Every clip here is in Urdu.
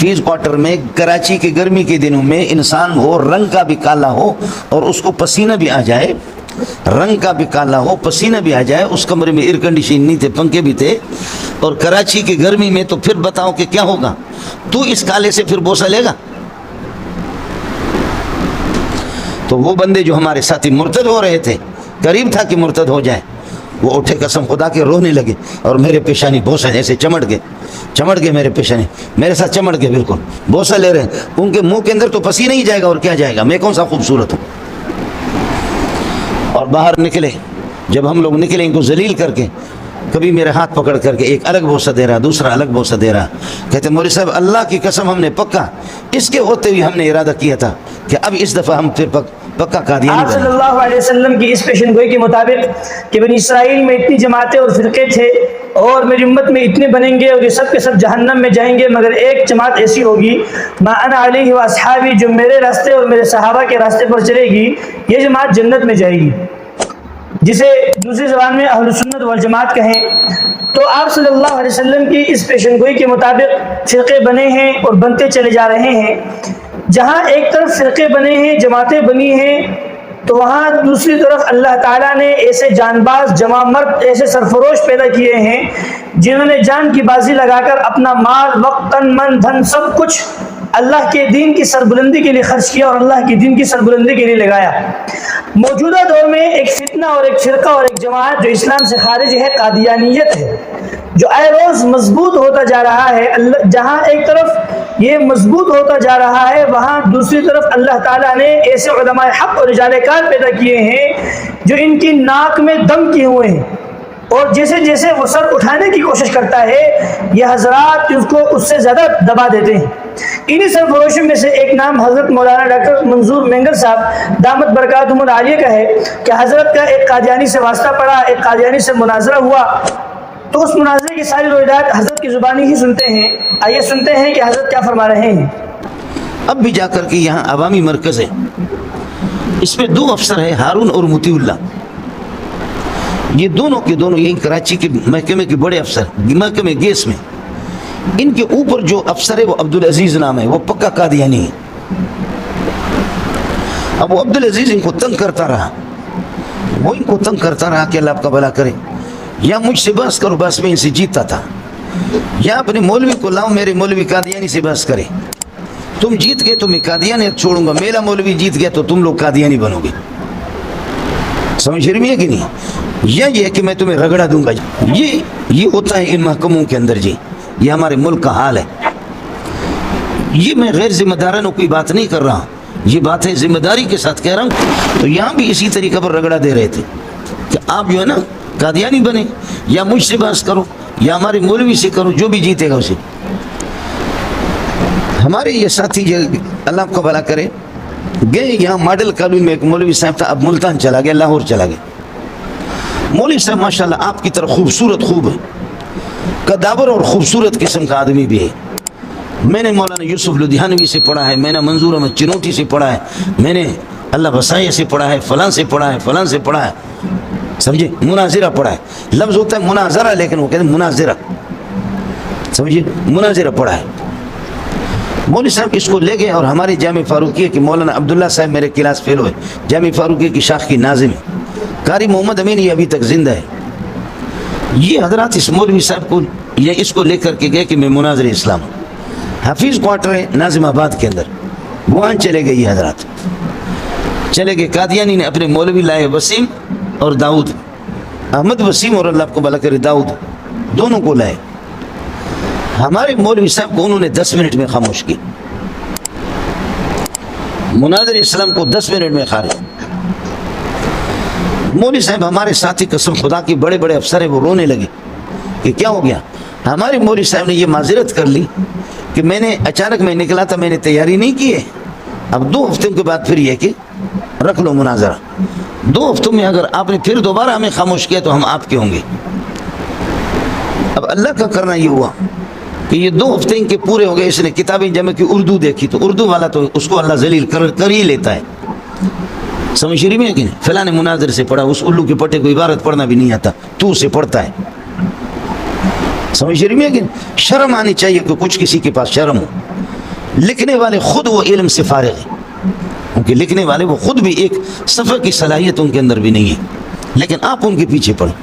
حفیظ کوارٹر میں کراچی کے گرمی کے دنوں میں انسان ہو رنگ کا بھی کالا ہو اور اس کو پسینہ بھی آ جائے، رنگ کا بھی کالا ہو پسینہ بھی آ جائے، اس کمرے میں ایئر کنڈیشن نہیں تھے، پنکھے بھی تھے، اور کراچی کی گرمی میں، تو پھر بتاؤ کہ کیا ہوگا؟ تو اس کالے سے پھر بوسہ لے گا؟ تو وہ بندے جو ہمارے ساتھی مرتد ہو رہے تھے، قریب تھا کہ مرتد ہو جائے، وہ اٹھے قسم خدا کے رونے لگے اور میرے پیشانی بوسہ ایسے چمٹ گئے میرے پیشانی، میرے ساتھ چمٹ گئے، بالکل بوسہ لے رہے ہیں۔ ان کے منہ کے اندر تو پسینہ ہی جائے گا اور کیا جائے گا، میں کون سا خوبصورت ہوں؟ اور باہر نکلے، جب ہم لوگ نکلے ان کو ذلیل کر کے، کبھی میرے ہاتھ پکڑ کر کے ایک الگ بوسہ دے رہا، دوسرا الگ بوسہ دے رہا، کہتے مولوی صاحب اللہ کی قسم ہم نے پکا اس کے ہوتے ہوئے ہم نے ارادہ کیا تھا کہ اب اس دفعہ ہم پھر پکا قادیانی آپ صلی بنے۔ اللہ علیہ وسلم کی اس پیشن گوئی کے مطابق کہ بنی اسرائیل میں اتنی جماعتیں اور فرقے تھے اور میری امت میں اتنے بنیں گے اور یہ سب کے سب جہنم میں جائیں گے، مگر ایک جماعت ایسی ہوگی ما انا علیہ واصحابی، جو میرے راستے اور میرے صحابہ کے راستے پر چلے گی، یہ جماعت جنت میں جائے گی، جسے دوسری زبان میں اہل سنت والجماعت کہیں۔ تو آپ صلی اللہ علیہ وسلم کی اس پیشن گوئی کے مطابق فرقے بنے ہیں اور بنتے چلے جا رہے ہیں۔ جہاں ایک طرف فرقے بنے ہیں، جماعتیں بنی ہیں، تو وہاں دوسری طرف اللہ تعالیٰ نے ایسے جان باز جمع مرد، ایسے سرفروش پیدا کیے ہیں جنہوں نے جان کی بازی لگا کر اپنا مال، وقت، تن، من، دھن سب کچھ اللہ کے دین کی سربلندی کے لیے خرچ کیا اور اللہ کے دین کی سربلندی کے لیے لگایا۔ موجودہ دور میں ایک فتنہ اور ایک فرقہ اور ایک جماعت جو اسلام سے خارج ہے، قادیانیت ہے، جو آئے روز مضبوط ہوتا جا رہا ہے۔ جہاں ایک طرف یہ مضبوط ہوتا جا رہا ہے، وہاں دوسری طرف اللہ تعالیٰ نے ایسے علماء حق اور رجال کار پیدا کیے ہیں جو ان کی ناک میں دم کیے ہوئے ہیں، اور جیسے جیسے وہ سر اٹھانے کی کوشش کرتا ہے یہ حضرات اس کو اس سے زیادہ دبا دیتے ہیں۔ انہی سرفروشوں میں سے ایک نام حضرت مولانا ڈاکٹر منظور مینگر صاحب دامت برکاتہم العالیہ کا ہے کہ حضرت کا ایک قادیانی سے واسطہ پڑا، ایک قادیانی سے مناظرہ ہوا، تو اس مناظرے کی ساری روایات حضرت کی زبانی ہی سنتے ہیں۔ آئیے سنتے ہیں کہ حضرت کیا فرما رہے ہیں۔ اب بھی جا کر کے یہاں عوامی مرکز ہے، اس میں دو افسر ہیں، ہارون اور مطیع اللہ، یہ دونوں کے دونوں یہی کراچی کے محکمے کے بڑے افسر، محکمے گیس میں، ان کے اوپر جو افسر ہے وہ عبدالعزیز نام ہے، وہ پکا قادیانی ہے۔ اب وہ عبدالعزیز ان کو تنگ کرتا رہا، وہ ان کو تنگ کرتا رہا کہ اللہ آپ کا بھلا کرے، یا مجھ سے بحث کرو، بس میں ان سے جیتتا تھا، یا اپنے مولوی کو لاؤ، میرے مولوی قادیانی سے بحث کرے، تم جیت گئے تو میں قادیانیت چھوڑوں گا، میرا مولوی جیت گیا تو تم لوگ قادیانی بنو گے۔ سمجھ رہی ہے کہ نہیں؟ یا یہ کہ میں تمہیں رگڑا دوں گا۔ یہ ہوتا ہے ان محکموں کے اندر جی، یہ ہمارے ملک کا حال ہے۔ یہ میں غیر ذمہ دارانہ کوئی بات نہیں کر رہا، یہ بات ہے ذمہ داری کے ساتھ کہہ رہا ہوں۔ تو یہاں بھی اسی طریقہ پر رگڑا دے رہے تھے کہ آپ جو ہے نا قادیانی بنے، یا مجھ سے بحث کرو یا ہمارے مولوی سے کرو، جو بھی جیتے گا اسے۔ ہمارے یہ ساتھی جو اللہ آپ کو بھلا کرے گئے یہاں ماڈل کالونی میں، ایک مولوی صاحب تھا، اب ملتان چلا گیا، لاہور چلا گیا۔ مولوی صاحب ماشاءاللہ آپ کی طرح خوبصورت خوب ہے، قدابر اور خوبصورت قسم کا آدمی بھی ہے۔ میں نے مولانا یوسف لدھیانوی سے پڑھا ہے، میں نے منظور احمد چنوٹی سے پڑھا ہے، میں نے اللہ بسائے سے پڑھا ہے، فلاں سے پڑھا ہے، فلاں سے پڑھا ہے، سمجھے، مناظرہ پڑھا ہے۔ لفظ ہوتا ہے مناظرہ لیکن وہ کہتے ہیں مناظرہ، سمجھے، مناظرہ پڑھا ہے۔ مولوی صاحب اس کو لے گئے اور ہماری جامع فاروقیہ کے مولانا عبداللہ صاحب میرے کلاس فیلو ہے، جامع فاروقیہ کی شاخ کی ناظم ہے، قاری محمد امین، یہ ابھی تک زندہ ہے۔ یہ حضرات اس مولوی صاحب کو یہ اس کو لے کر کے گئے کہ میں مناظر اسلام ہوں۔ حفیظ کوارٹر ہے ناظم آباد کے اندر، وہاں چلے گئے، یہ حضرات چلے گئے۔ قادیانی نے اپنے مولوی لائے، وسیم اور داؤد، احمد وسیم اور اللہ کو بھلا کرے داؤد، دونوں کو لائے۔ ہمارے مولوی صاحب کو انہوں نے 10 منٹ میں خاموش کی، مناظر اسلام کو 10 منٹ میں خارج۔ مولوی صاحب ہمارے ساتھی قسم خدا کی بڑے بڑے افسر ہیں، وہ رونے لگے کہ کیا ہو گیا۔ ہمارے مولوی صاحب نے یہ معذرت کر لی کہ میں نے اچانک میں نکلا تھا، میں نے تیاری نہیں کی ہے، اب 2 ہفتوں کے بعد پھر یہ کہ رکھ لو مناظرہ، 2 ہفتوں میں اگر آپ نے پھر دوبارہ ہمیں خاموش کیا تو ہم آپ کے ہوں گے۔ اب اللہ کا کرنا یہ ہوا کہ یہ 2 ہفتے ان کے پورے ہو گئے، اس نے کتابیں جمع کی، اردو دیکھی، تو اردو والا تو اس کو اللہ ذلیل کر ہی لیتا ہے، سمجھ رہی میں کہ نہیں، فلاں نے مناظر سے پڑھا، اس الو کے پٹے کو عبارت پڑھنا بھی نہیں آتا، تو اسے پڑھتا ہے، سمجھ رہی میں کہ نہیں۔ شرم آنی چاہیے کہ کچھ کسی کے پاس شرم ہو۔ لکھنے والے خود وہ علم سے فارغ ہیں، کیونکہ لکھنے والے وہ خود بھی ایک صفحے کی صلاحیت ان کے اندر بھی نہیں ہے، لیکن آپ ان کے پیچھے پڑیں،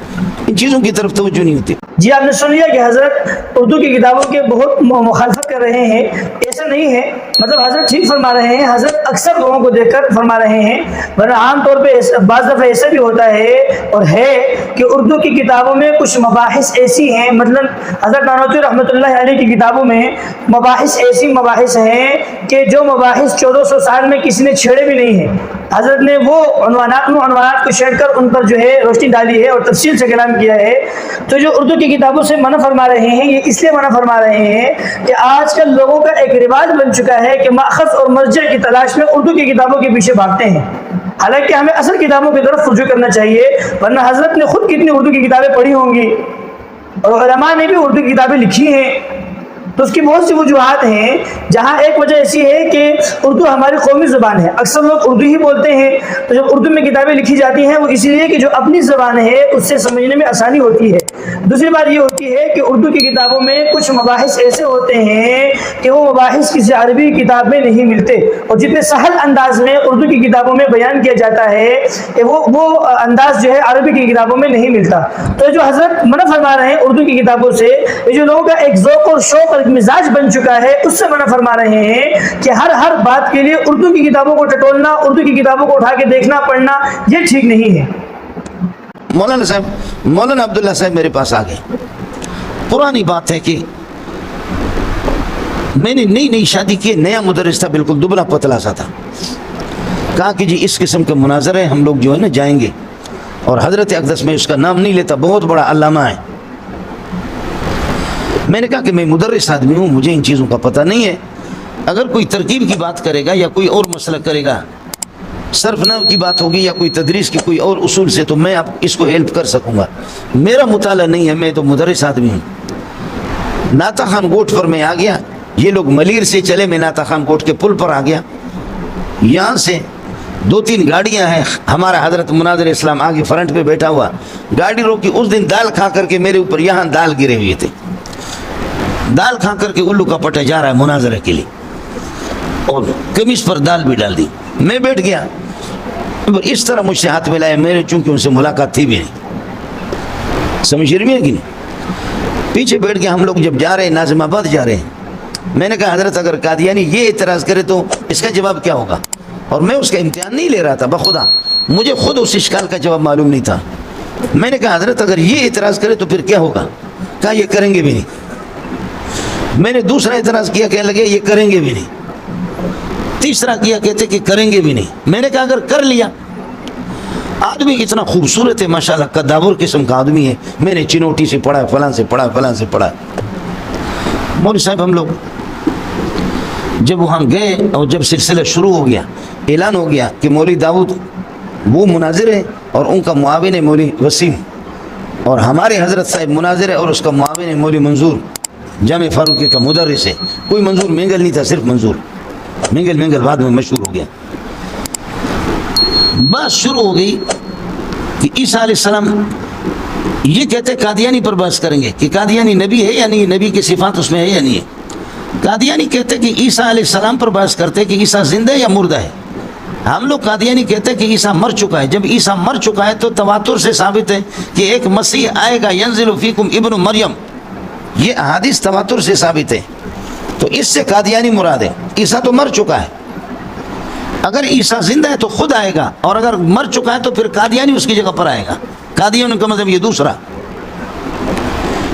ان چیزوں کی طرف توجہ نہیں ہوتی۔ جی آپ نے سن لیا کہ حضرت اردو کی کتابوں کے بہت مخالفت کر رہے ہیں، ایسا نہیں ہے، مطلب حضرت ٹھیک فرما رہے ہیں، حضرت اکثر لوگوں کو دیکھ کر فرما رہے ہیں، ورنہ عام طور پہ بعض دفعہ ایسا بھی ہوتا ہے اور ہے کہ اردو کی کتابوں میں کچھ مباحث ایسی ہیں، مثلا حضرت نانوتوی رحمۃ اللہ علیہ کی کتابوں میں ایسی مباحث ہیں کہ جو مباحث 1400 سال میں کسی نے چھیڑے بھی نہیں ہیں، حضرت نے وہ عنوانات کو چھیڑ کر ان پر جو ہے روشنی ڈالی ہے اور تفصیل سے کلام کیا ہے۔ تو جو اردو کی کتابوں سے منع فرما رہے ہیں، یہ اس لیے منع فرما رہے ہیں کہ آج کل لوگوں کا ایک رواج بن چکا ہے کہ ماخذ اور مرجع کی تلاش میں اردو کی کتابوں کے پیچھے بھاگتے ہیں، حالانکہ ہمیں اصل کتابوں کی طرف رجوع کرنا چاہیے، ورنہ حضرت نے خود کتنی اردو کی کتابیں پڑھی ہوں گی اور علماء نے بھی اردو کی کتابیں لکھی ہیں، تو اس کی بہت سی وجوہات ہیں، جہاں ایک وجہ ایسی ہے کہ اردو ہماری قومی زبان ہے، اکثر لوگ اردو ہی بولتے ہیں، تو جب اردو میں کتابیں لکھی جاتی ہیں وہ اسی لیے کہ جو اپنی زبان ہے اس سے سمجھنے میں آسانی ہوتی ہے۔ دوسری بات یہ ہوتی ہے کہ اردو کی کتابوں میں کچھ مباحث ایسے ہوتے ہیں کہ وہ مباحث کسی عربی کتاب میں نہیں ملتے، اور جتنے سہل انداز میں اردو کی کتابوں میں بیان کیا جاتا ہے کہ وہ انداز جو ہے عربی کی کتابوں میں نہیں ملتا۔ تو جو حضرت منع فرما رہے ہیں اردو کی کتابوں سے، یہ جو لوگوں کا ایک ذوق اور شوق اور مزاج بن چکا ہے اس سے منع فرما رہے ہیں کہ ہر بات کے لیے اردو کی کتابوں کو ٹٹولنا، اردو کی کتابوں کو اٹھا کے دیکھنا پڑھنا، یہ ٹھیک نہیں ہے۔ مولانا عبداللہ صاحب میرے پاس آ گئے، پرانی بات ہے کہ میں نے نئی شادی کی، نیا مدرس تھا، بالکل دبلا پتلا سا تھا، کہا کہ جی اس قسم کے مناظرے ہم لوگ جو ہے نا جائیں گے، اور حضرت اقدس میں اس کا نام نہیں لیتا، بہت بڑا علامہ ہے۔ میں نے کہا کہ میں مدرس آدمی ہوں، مجھے ان چیزوں کا پتہ نہیں ہے، اگر کوئی ترکیب کی بات کرے گا یا کوئی اور مسئلہ کرے گا، صرف نحو کی بات ہوگی یا کوئی تدریس کی کوئی اور اصول سے، تو میں آپ اس کو ہیلپ کر سکوں گا، میرا مطالعہ نہیں ہے، میں تو مدرس آدمی ہوں۔ ناتا خان گوٹ پر میں آ گیا، یہ لوگ ملیر سے چلے، میں ناتا خان گوٹ کے پل پر آ گیا، یہاں سے 2-3 گاڑیاں ہیں، ہمارا حضرت مناظر اسلام آگے فرنٹ پہ بیٹھا ہوا، گاڑی روکی، اس دن دال کھا کر کے میرے اوپر یہاں دال گرے ہوئے تھے، دال کھا کر کے الو کا پٹا جا رہا ہے مناظرے کے لیے، اور قمیص پر دال بھی ڈال دی، میں بیٹھ گیا، اس طرح مجھ سے ہاتھ ملایا، میرے چونکہ ان سے ملاقات تھی بھی نہیں، سمجھ رہی ہے کہ نہیں، پیچھے بیٹھ کے ہم لوگ جب جا رہے ہیں ناظم آباد جا رہے ہیں، میں نے کہا حضرت اگر قادیانی یہ اعتراض کرے تو اس کا جواب کیا ہوگا، اور میں اس کا امتحان نہیں لے رہا تھا، بخدا مجھے خود اس اشکال کا جواب معلوم نہیں تھا، میں نے کہا حضرت اگر یہ اعتراض کرے تو پھر کیا ہوگا، کہا یہ کریں گے بھی نہیں، میں نے دوسرا اعتراض کیا، کہنے لگے یہ کریں گے بھی نہیں، تیسرا کیا، کہتے کہ کریں گے بھی نہیں، میں نے کہا اگر کر لیا، آدمی اتنا خوبصورت ہے ماشاءاللہ، قداور قسم کا آدمی ہے، میں نے چنوٹی سے پڑھا، فلاں سے پڑھا، فلاں سے پڑھا، مولوی صاحب ہم لوگ جب وہاں گئے اور جب سلسلہ شروع ہو گیا، اعلان ہو گیا کہ مولوی داؤد وہ مناظر ہے اور ان کا معاون ہے مولوی وسیم، اور ہمارے حضرت صاحب مناظر ہے اور اس کا معاون ہے مولوی منظور، جامع فاروقی کا مدرس ہے، کوئی منظور مینگل نہیں تھا، صرف منظور، مینگل بعد میں مشہور ہو گیا۔ بات شروع ہو گئی کہ عیسیٰ علیہ السلام، یہ کہتے قادیانی پر بحث کریں گے کہ قادیانی نبی ہے یا نہیں، نبی کی صفات اس میں ہے یا نہیں ہے، قادیانی کہتے کہ عیسیٰ علیہ السلام پر بحث کرتے کہ عیسیٰ زندہ ہے یا مردہ ہے، ہم لوگ قادیانی کہتے کہ عیسیٰ مر چکا ہے، جب عیسیٰ مر چکا ہے تو تواتر سے ثابت ہے کہ ایک مسیح آئے گا، ینزل فیکم ابن مریم، یہ احادیث تواتر سے ثابت ہے، تو اس سے قادیانی مراد ہے، عیسیٰ تو مر چکا ہے، اگر عیسیٰ زندہ ہے تو خود آئے گا، اور اگر مر چکا ہے تو پھر قادیانی اس کی جگہ پر آئے گا، قادیانی کا مطلب یہ دوسرا،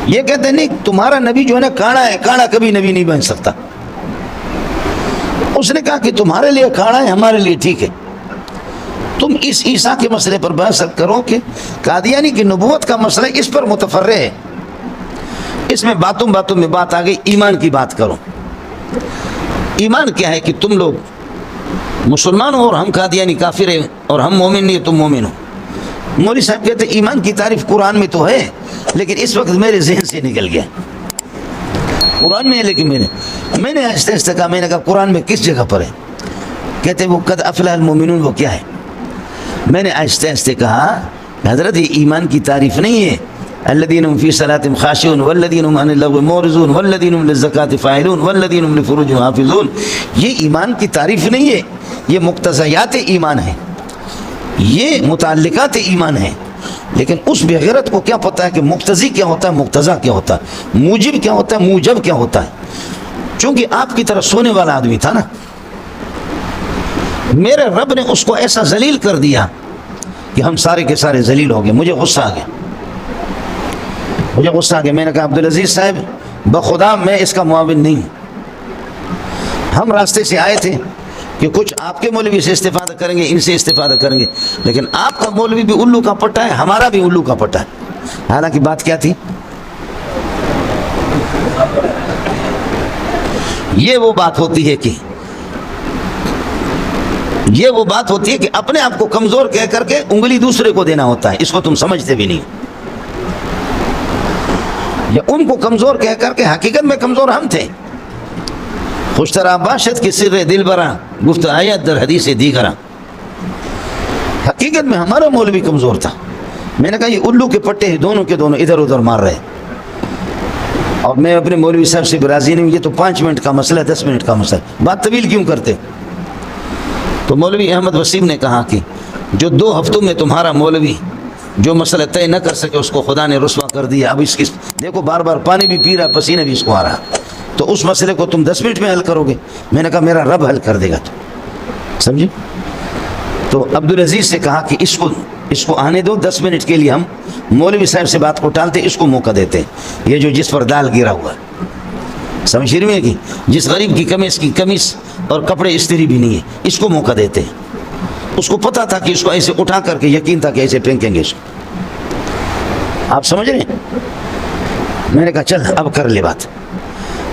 یہ کہتے ہیں نہیں تمہارا نبی جو ہے نا کاڑا ہے، کاڑا کبھی نبی نہیں بن سکتا، اس نے کہا کہ تمہارے لیے کاڑا ہے، ہمارے لیے ٹھیک ہے، تم اس عیسیٰ کے مسئلے پر بحث کرو کہ قادیانی کی نبوت کا مسئلہ اس پر متفرع ہے، اس میں باتوں میں بات آ گئی، ایمان کی بات کرو، ایمان کیا ہے کہ تم لوگ مسلمان ہو اور ہم قادیانی کافر ہیں، اور ہم مومن نہیں تم مومن ہو، مولوی صاحب کہتے ایمان کی تعریف قرآن میں تو ہے لیکن اس وقت میرے ذہن سے نکل گیا، قرآن میں ہے لیکن میں نے آہستہ کہا، میں نے کہا قرآن میں کس جگہ پر ہے، کہتے وہ قد افلح المومنون وہ کیا ہے، میں نے آہستہ کہا حضرت یہ ایمان کی تعریف نہیں ہے، الذین هم فی صلاتهم خاشعون والذین هم عن اللغو معرضون والذین هم للزکاة فاعلون والذین هم لفروجهم حافظون. یہ ایمان کی تعریف نہیں ہے، یہ مقتضیات ایمان ہے، یہ متعلقات ایمان ہے. لیکن اس بغیرت کو کیا پتہ ہے کہ مقتضی کیا ہوتا ہے، مقتضا کیا ہوتا ہے، موجب کیا ہوتا ہے، موجب کیا ہوتا ہے. چونکہ آپ کی طرح سونے والا آدمی تھا نا، میرے رب نے اس کو ایسا ذلیل کر دیا کہ ہم سارے کے سارے ذلیل ہو گئے. مجھے غصہ آ گیا، مجھے غصہ آ گیا. میں نے کہا عبدالعزیز صاحب بخدا میں اس کا معاون نہیں ہوں. ہم راستے سے آئے تھے کہ کچھ آپ کے مولوی سے استفادہ کریں گے، ان سے استفادہ کریں گے، لیکن آپ کا مولوی بھی الو کا پٹا ہے، ہمارا بھی الو کا پٹا ہے. حالانکہ بات کیا تھی؟ یہ وہ بات ہوتی ہے کہ اپنے آپ کو کمزور کہہ کر کے انگلی دوسرے کو دینا ہوتا ہے. اس کو تم سمجھتے بھی نہیں. یا ان کو کمزور کہہ کر کے حقیقت میں کمزور ہم تھے. خوشترا باشد کی سر دل برا گفت آیت در حدیث دیگرا. حقیقت میں ہمارا مولوی کمزور تھا. میں نے کہا یہ الو کے پٹے ہیں، دونوں کے دونوں ادھر ادھر مار رہے. اور میں اپنے مولوی صاحب سے راضی نہیں ہوں. یہ تو 5 منٹ کا مسئلہ ہے، 10 منٹ کا مسئلہ ہے، بات طویل کیوں کرتے؟ تو مولوی احمد وسیم نے کہا کہ جو 2 ہفتوں میں تمہارا مولوی جو مسئلہ طے نہ کر سکے اس کو خدا نے رسوا کر دیا. اب اس کی دیکھو بار بار پانی بھی پی رہا، پسینہ بھی اس کو آ رہا، تو اس مسئلے کو تم 10 منٹ میں حل کرو گے؟ میں نے کہا میرا رب حل کر دے گا. سمجھے؟ تو عبدالعزیز سے کہا کہ اس کو آنے دو، 10 منٹ کے لیے ہم مولوی صاحب سے بات کو ٹالتے، اس کو موقع دیتے. یہ جو جس پر دال گرا ہوا ہے، سمجھ رہی ہے کہ جس غریب کی قمیص اور کپڑے استری بھی نہیں ہے، اس کو موقع دیتے. اس کو پتا تھا کہ اس کو ایسے اٹھا کر کے یقین تھا کہ ایسے پھینکیں گے اس کو. آپ سمجھ رہے ہیں؟ میں نے کہا چل اب کر لے بات.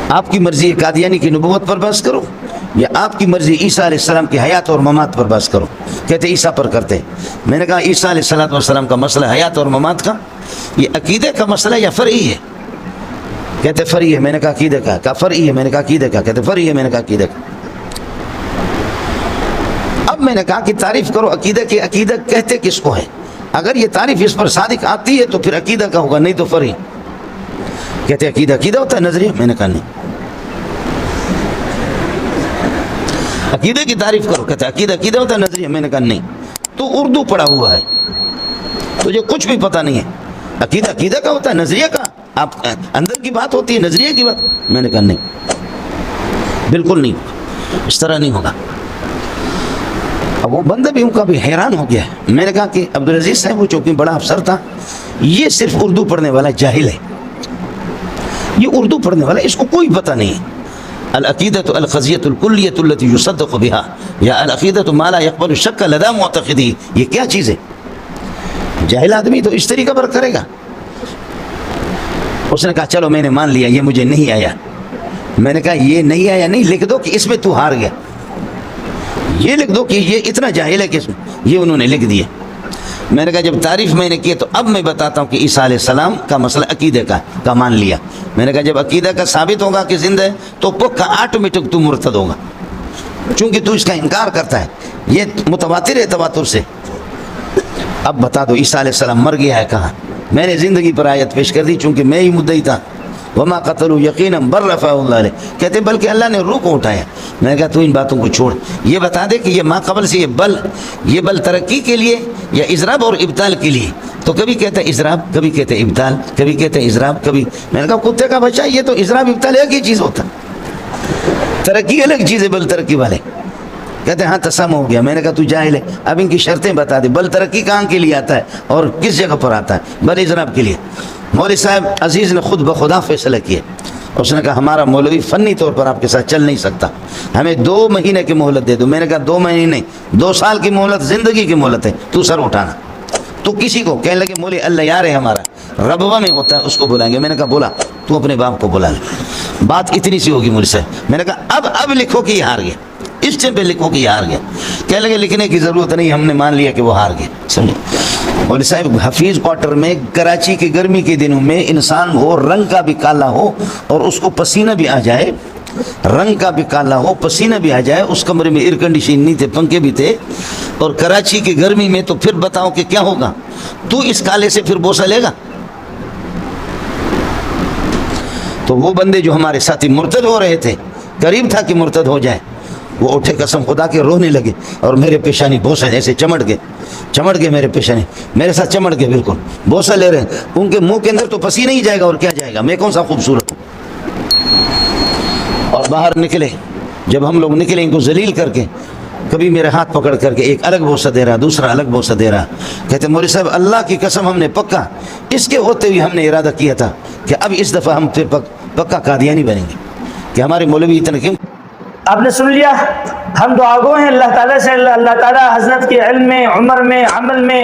آپ کی مرضی قادیانی کی نبوت پر بحث کرو یا آپ کی مرضی عیسیٰ علیہ السلام کی حیات اور ممات پر بحث کرو. کہتے عیسیٰ پر کرتے. میں نے کہا عیسیٰ علیہ السلام کا مسئلہ حیات اور ممات کا یہ عقیدے کا مسئلہ یا فرعی ہے؟ کہتے فرعی ہے. میں نے کہا عقیدے کا. کہا فرعی ہے. میں نے کہا عقیدے کا. کہتے فرعی ہے. میں نے کہا عقیدے کا. اب میں نے کہا کہ تعریف کرو عقیدہ کی. عقیدہ کہتے کس کو ہے؟ اگر یہ تعریف اس پر صادق آتی ہے تو پھر عقیدہ کا ہوگا، نہیں تو فرعی. کہتے عقیدہ ہوتا ہے نظریہ. میں نے کہا نہیں. عقیدے کی تعریف کرو. کہتے عقیدہ ہوتا ہے نظریہ. میں نے کہا نہیں. تو اردو پڑھا ہوا ہے، تجھے کچھ بھی پتہ نہیں ہے. عقیدہ کا ہوتا ہے نظریہ کا. آپ اندر کی بات ہوتی ہے، نظریہ کی بات. میں نے کہا نہیں، بالکل نہیں، اس طرح نہیں ہوگا. اب وہ بندہ بھی ان کا بھی حیران ہو گیا. میں نے کہا کہ عبدالعزیز صاحب وہ چونکہ بڑا افسر تھا، یہ صرف اردو پڑھنے والا جاہل ہے. یہ اردو پڑھنے والا، اس کو کوئی پتہ نہیں ہے. العقیدۃ القضیۃ الکلیۃ التي یصدق بها یا العقیدۃ ما لا يقبل الشک لدى معتقدی. یہ کیا چیز ہے؟ جاہل آدمی تو اس طریقے پر کرے گا. اس نے کہا چلو میں نے مان لیا، یہ مجھے نہیں آیا. میں نے کہا یہ نہیں آیا نہیں، لکھ دو کہ اس میں تو ہار گیا. یہ لکھ دو کہ یہ اتنا جاہل ہے کہ اس میں. یہ انہوں نے لکھ دیا. میں نے کہا جب تعریف میں نے کی تو اب میں بتاتا ہوں کہ عیسیٰ علیہ السلام کا مسئلہ عقیدے کا مان لیا. میں نے کہا جب عقیدہ کا ثابت ہوگا کہ زندہ ہے تو پکا آٹومیٹک تو مرتد ہوگا، چونکہ تو اس کا انکار کرتا ہے. یہ متواتر ہے تواتر سے. اب بتا دو عیسیٰ علیہ السلام مر گیا ہے کہاں؟ میں نے زندگی پر آیت پیش کر دی چونکہ میں ہی مدعی تھا. وما قتلوا یقینا بل رفعہ اللہ علیہ. کہتے بلکہ اللہ نے روح کو اٹھایا. میں نے کہا تو ان باتوں کو چھوڑ، یہ بتا دے کہ یہ ما قبل سے یہ بل ترقی کے لیے یا اضراب اور ابطال کے لیے. تو کبھی کہتے اضراب، کبھی کہتے ابطال، کبھی کہتے اضراب، کبھی. میں نے کہا کتے کا بچہ، یہ تو اضراب ابطال ایک ہی چیز ہوتا، ترقی الگ چیز ہے. بل ترقی والے کہتے ہاں تسم ہو گیا. میں نے کہا تو جاہل ہے، اب ان کی شرطیں بتا دے. بل ترقی کہاں کے لیے آتا ہے اور کس جگہ پر آتا ہے؟ بل اضراب کے لیے. مولوی صاحب عزیز نے خود بخدا فیصلہ کیا. اس نے کہا ہمارا مولوی فنی طور پر آپ کے ساتھ چل نہیں سکتا، ہمیں 2 مہینے کی مہلت دے دو. میں نے کہا 2 مہینے نہیں، 2 سال کی مہلت، زندگی کی مہلت ہے. تو سر اٹھانا. تو کسی کو کہنے لگے مولوی اللہ یار ہے ہمارا، ربوہ میں ہوتا ہے، اس کو بلائیں گے. میں نے کہا بولا تو اپنے باپ کو بلا لے. بات اتنی سی ہوگی مولوی صاحب. میں نے کہا اب لکھو کہ یہ ہار گیا، اس ٹائم پہ لکھو کہ یہ ہار گیا. کہنے لگے لکھنے کی ضرورت نہیں، ہم نے مان لیا کہ وہ ہار گیا. سمجھے؟ مولوی صاحب حفیظ کوارٹر میں کراچی کی گرمی کے دنوں میں انسان ہو، رنگ کا بھی کالا ہو اور اس کو پسینہ بھی آ جائے، رنگ کا بھی کالا ہو، پسینہ بھی آ جائے. اس کمرے میں ایئر کنڈیشن نہیں تھے، پنکھے بھی تھے، اور کراچی کی گرمی میں، تو پھر بتاؤ کہ کیا ہوگا؟ تو اس کالے سے پھر بوسہ لے گا؟ تو وہ بندے جو ہمارے ساتھی مرتد ہو رہے تھے، قریب تھا کہ مرتد ہو جائے، وہ اٹھے قسم خدا کے رونے لگے اور میرے پیشانی بوسہ ایسے چمٹ گئے میرے پیشانی، میرے ساتھ چمٹ گئے، بالکل بوسہ لے رہے ہیں۔ ان کے منہ کے اندر تو پسینہ ہی جائے گا اور کیا جائے گا، میں کون سا خوبصورت ہوں۔ اور باہر نکلے، جب ہم لوگ نکلے ان کو ذلیل کر کے، کبھی میرے ہاتھ پکڑ کر کے ایک الگ بوسہ دے رہا، دوسرا الگ بوسہ دے رہا، کہتے مولوی صاحب اللہ کی قسم ہم نے پکا اس کے ہوتے ہوئے ہم نے ارادہ کیا تھا کہ اب اس دفعہ ہم پھر پکا قادیانی بنیں گے، کہ ہمارے مولوی اتنے کیوں۔ آپ نے سن لیا، ہم دعا گو ہیں اللہ تعالیٰ سے، اللہ تعالیٰ حضرت کے علم میں، عمر میں، عمل میں،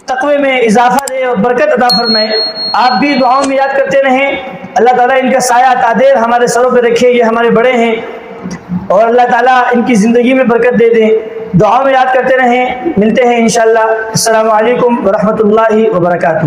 تقوی میں اضافہ دے اور برکت عطا فرمائے۔ آپ بھی دعاؤں میں یاد کرتے رہیں، اللہ تعالیٰ ان کا سایہ قادر ہمارے سروں پہ رکھے، یہ ہمارے بڑے ہیں، اور اللہ تعالیٰ ان کی زندگی میں برکت دے دیں۔ دعاؤں میں یاد کرتے رہیں، ملتے ہیں انشاءاللہ۔ السلام علیکم ورحمۃ اللہ وبرکاتہ۔